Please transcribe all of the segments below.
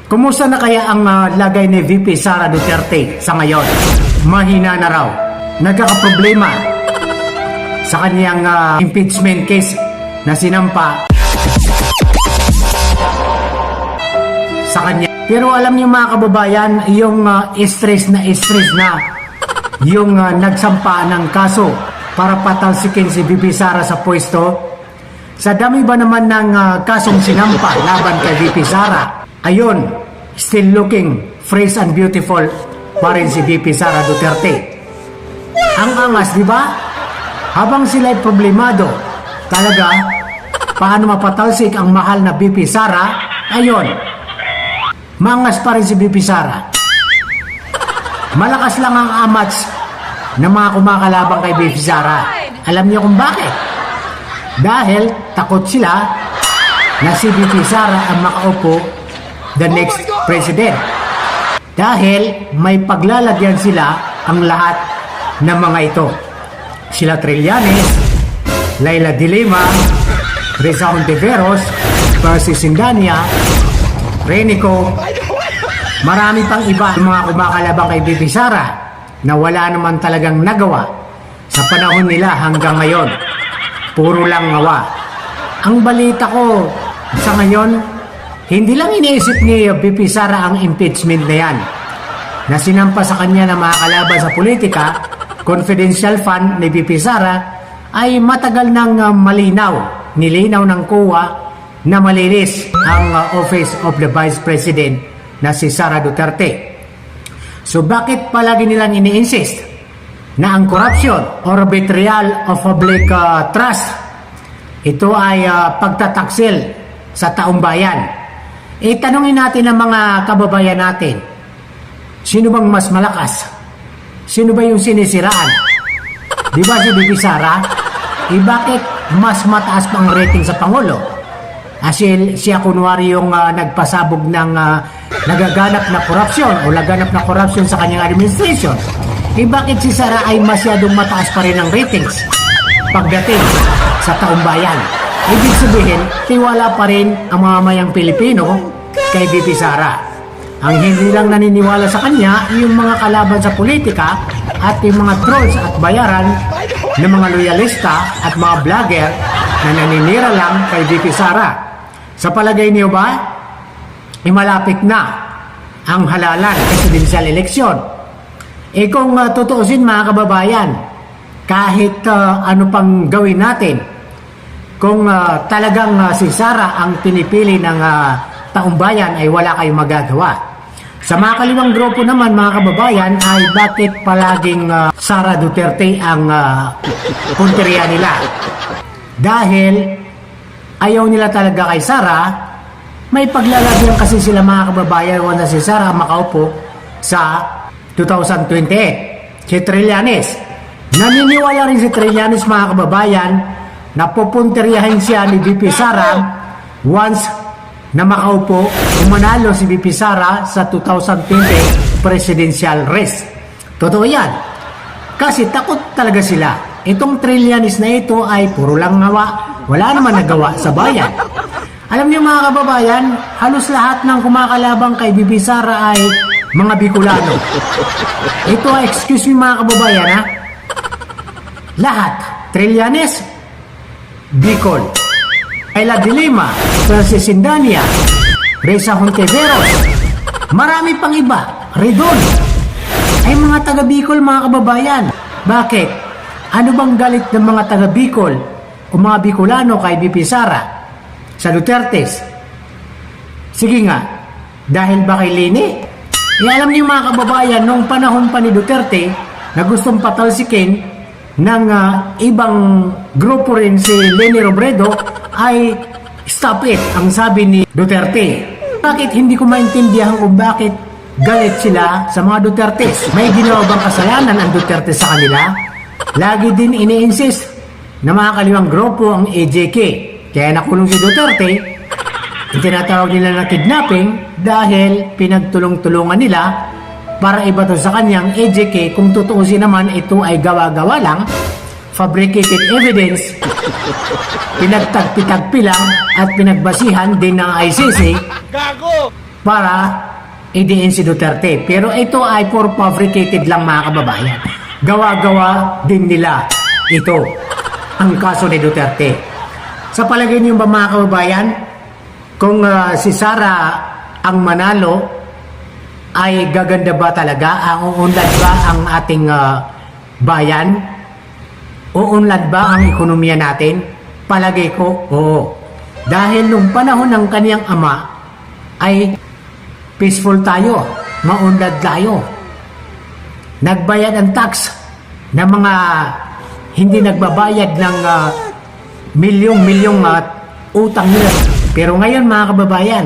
Kumusta na kaya ang lagay ni VP Sara Duterte sa ngayon? Mahina na raw. Nagkakaproblema sa kanyang impeachment case na sinampa sa kanya. Pero alam niyo mga kababayan, yung stress na yung nagsampa ng kaso para patalsikin si VP Sara sa pwesto. Sa dami ba naman ng kasong sinampa laban kay VP Sara, ayun, still looking fresh and beautiful pa rin si VP Sara Duterte. Ang angas, di ba? Habang sila'y problemado, talaga, paano mapatalsik ang mahal na VP Sara, ayun, mangas pa rin si VP Sara. Malakas lang ang amats ng mga kumakalabang kay VP Sara. Alam niyo kung bakit? Dahil takot sila na si VP Sara ang makaupo the next president. Dahil may paglalagyan sila ang lahat ng mga ito. Sila Trillanes, Leila de Lima, Risa Hontiveros, Percy Sindania, Renico, marami pang iba ng mga kumakalabang kay VP Sara na wala naman talagang nagawa sa panahon nila hanggang ngayon. Puro lang ngawa. Ang balita ko sa ngayon, hindi lang iniisip ni VP Sara ang impeachment na yan na sinampa sa kanya na mga kalaban sa politika. Confidential fund ni VP Sara ay matagal nang nilinaw ng COA na malinis ang Office of the Vice President na si Sara Duterte. So bakit palagi nilang ini-insist na ang corruption or betrayal of public trust, ito ay pagtataksil sa taong bayan? Tanungin natin ang mga kababayan natin, sino bang mas malakas? Sino ba yung sinisiraan? Di ba si VP Sara? Bakit mas mataas pa ang rating sa Pangulo? Siya kunwari yung nagpasabog ng nagaganap na korupsyon o laganap na korupsyon sa kanyang administration. Bakit si Sara ay masyadong mataas pa rin ang ratings pagdating sa taong bayan? Ibig sabihin, tiwala pa rin ang mamamayang Pilipino kay VP Sara. Ang hindi lang naniniwala sa kanya, yung mga kalaban sa politika at yung mga trolls at bayaran ng mga loyalista at mga vlogger na naninira lang kay VP Sara. Sa palagay niyo ba, malapit na ang halalan presidential election? Kung tutuusin mga kababayan, kahit ano pang gawin natin, kung talagang si Sara ang pinipili ng taong bayan, ay wala kayong magagawa. Sa mga kaliwang grupo naman mga kababayan, ay bakit palaging Sara Duterte ang punteriya nila? Dahil ayaw nila talaga kay Sara. May paglalagyan kasi sila mga kababayan na si Sara makaupo sa 2028. Si Trillanes, naniniwala rin si Trillanes mga kababayan na pupunteriyahin siya ni VP Sara once na makaupo, umanalo si VP Sara sa 2020 presidential race. Totoo yan. Kasi takot talaga sila. Itong Trillanes na ito ay puro lang ngawa. Wala naman nagawa sa bayan. Alam niyo mga kababayan, halos lahat ng kumakalabang kay VP Sara ay mga Bicolano. Ito ay, excuse me mga kababayan ha, lahat. Trillanes, Bicol. Leila de Lima, Percy Sindania, Risa Hontiveros, marami pang iba, Redon, ay mga taga Bicol mga kababayan. Bakit? Ano bang galit ng mga taga Bicol o mga Bicolano kay VP Sara sa Duterte? Sige nga, dahil ba kay Lini? Alam niyo mga kababayan, nung panahon pa ni Duterte na gustong patalsikin ng ibang grupo rin si Leni Robredo, ay stop it, ang sabi ni Duterte. Bakit hindi ko maintindihan kung bakit galit sila sa mga Duterte? May ginawa bang kasalanan ang Duterte sa kanila? Lagi din ini-insist na mga kaliwang grupo ang AJK. Kaya nakulong si Duterte, itinatawag nila na kidnapping dahil pinagtulong-tulungan nila para ibato sa kanyang AJK. Kung tutuusin naman, ito ay gawa-gawa lang, fabricated evidence, pinagtagpi-tagpi lang at pinagbasihan din ng ICC para idiin si Duterte. Pero ito ay for fabricated lang mga kababayan. Gawa-gawa din nila ito, ang kaso ni Duterte. Sa palagay niyo ba mga kababayan, kung si Sara ang manalo, ay gaganda ba talaga? Uunlad ba ang ating bayan? Uunlad ba ang ekonomiya natin? Palagay ko, oo. Dahil nung panahon ng kaniyang ama, ay peaceful tayo, maunlad tayo. Nagbayad ang tax ng mga hindi nagbabayad ng milyong-milyong utang nila. Pero ngayon mga kababayan,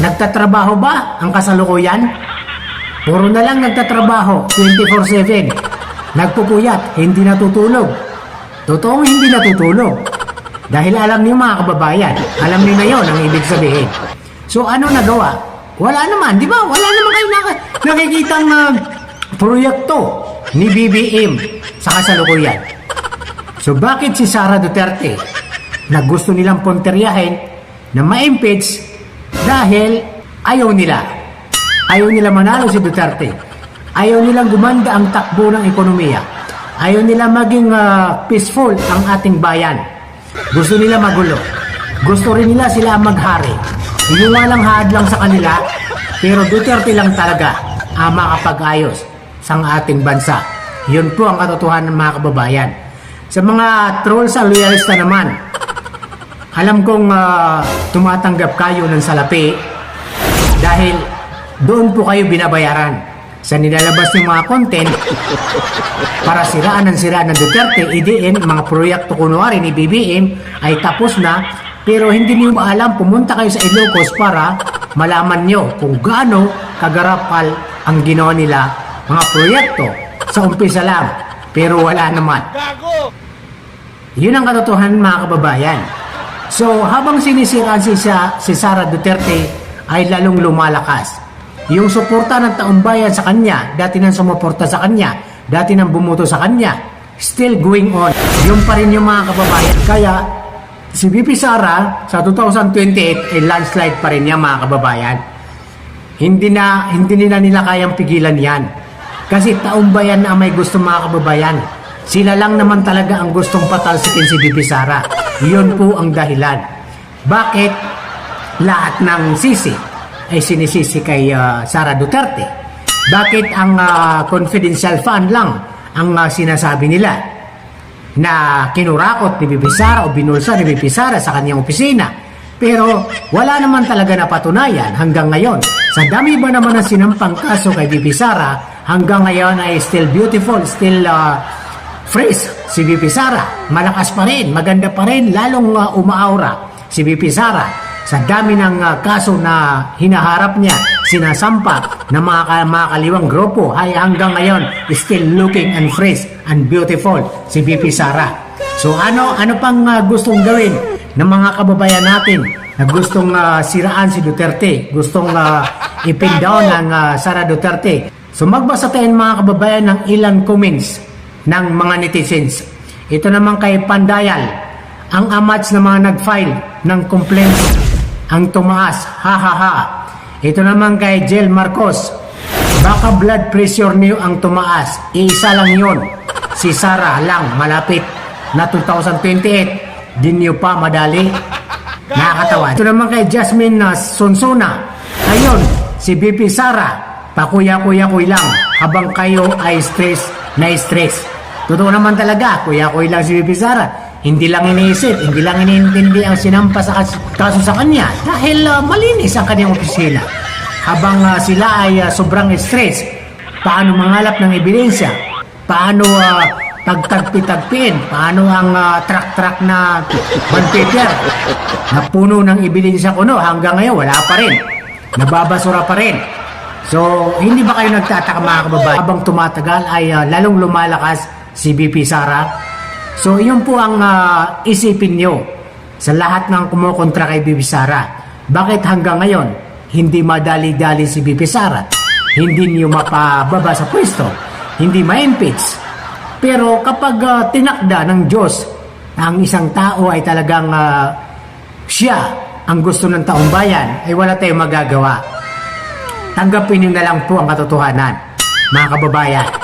nagtatrabaho ba ang kasalukuyan? Puro na lang nagtatrabaho 24/7. Nagpupuyat, hindi natutulog. Totoong hindi natutulog. Dahil alam niyo mga kababayan, alam niyo na yon ang ibig sabihin. So ano nagawa? Wala naman, di ba? Wala naman kayo nakikitang proyekto ni BBM sa kasalukuyan. So bakit si Sara Duterte na gusto nilang punteryahin na ma-impeach dahil ayaw nila manalo si Duterte, ayaw nilang gumanda ang takbo ng ekonomiya, ayaw nila maging peaceful ang ating bayan, gusto nila magulo, gusto rin nila sila maghari. Yung walang hadlang sa kanila, pero Duterte lang talaga ang makapag-ayos sa ating bansa. Yun po ang katotohanan mga kababayan. Sa mga trolls at loyalista naman, alam kong tumatanggap kayo ng salapi dahil doon po kayo binabayaran sa nilalabas ng mga content para siraan ng Duterte. Idiin mga proyekto kunwari ni BBM ay tapos na, pero hindi niyo alam, pumunta kayo sa Ilocos para malaman nyo kung gaano kagarapal ang ginawa nila mga proyekto sa umpisa lang, pero wala naman. Yun ang katotohanan mga kababayan. So habang sinisiraan si Sara Duterte ay lalong lumalakas. Yung suporta ng taong bayan sa kanya, dati nang sumuporta sa kanya, dati nang bumuto sa kanya, still going on. Yung pa rin yung mga kababayan. Kaya si VP Sara sa 2028 ay landslide pa rin niya mga kababayan. Hindi nila kayang pigilan yan. Kasi taong bayan na may gusto mga kababayan. Sila lang naman talaga ang gustong patalsikin si VP Sara. Yun po ang dahilan. Bakit lahat ng sisi ay sinisisi kay Sara Duterte? Bakit ang confidential fund lang ang sinasabi nila na kinurakot ni VP Sara o binulsa ni VP Sara sa kanyang opisina? Pero wala naman talaga napatunayan hanggang ngayon. Sa dami ba naman ng sinampang kaso kay VP Sara, hanggang ngayon ay still beautiful, still fresh si VP Sara. Malakas pa rin, maganda pa rin, lalong umaaura si VP Sara. Sa dami ng kaso na hinaharap niya, sinasampa ng mga kaliwang grupo, ay hanggang ngayon still looking and fresh and beautiful si VP Sara. So ano pang gustong gawin ng mga kababayan natin na gustong siraan si Duterte, gustong ipin down ng Sara Duterte? So magbasa tayo mga kababayan ng ilang comments ng mga netizens. Ito naman kay Pandayal, ang amats na mga nag-file ng complaints ang tumaas, ha ha ha. Ito naman kay Jel Marcos, baka blood pressure niyo ang tumaas, isa lang yon, si Sara lang, malapit na 2028, din niyo pa madali. Nakakatawa. Ito naman kay Jasmine Sonsona, ayun, si BP Sara, pakuya-kuya-kuy lang habang kayo ay stress. Totoo naman talaga, kuya-kuy lang si BP Sara. Hindi lang iniisip, hindi lang iniintindi ang sinampa sa kaso sa kanya dahil malinis ang kanyang opisina. Habang sila ay sobrang stress, paano mangalap ng ebidensya, paano tagtagpi-tagpiin, paano ang track na bond paper na puno ng ebidensya kuno, hanggang ngayon wala pa rin, nababasura pa rin. So hindi ba kayo nagtataka mga kababayan, habang tumatagal ay lalong lumalakas si BP Sara? So yun po ang isipin nyo sa lahat ng kumukontra kay BP Sara. Bakit hanggang ngayon hindi madali-dali si BP Sara? Hindi nyo mapababa sa pwesto, hindi ma-impeach. Pero kapag tinakda ng Diyos ang isang tao ay talagang siya ang gusto ng taong bayan ay wala tayong magagawa. Tanggapin niyo na lang po ang katotohanan, mga kababayan.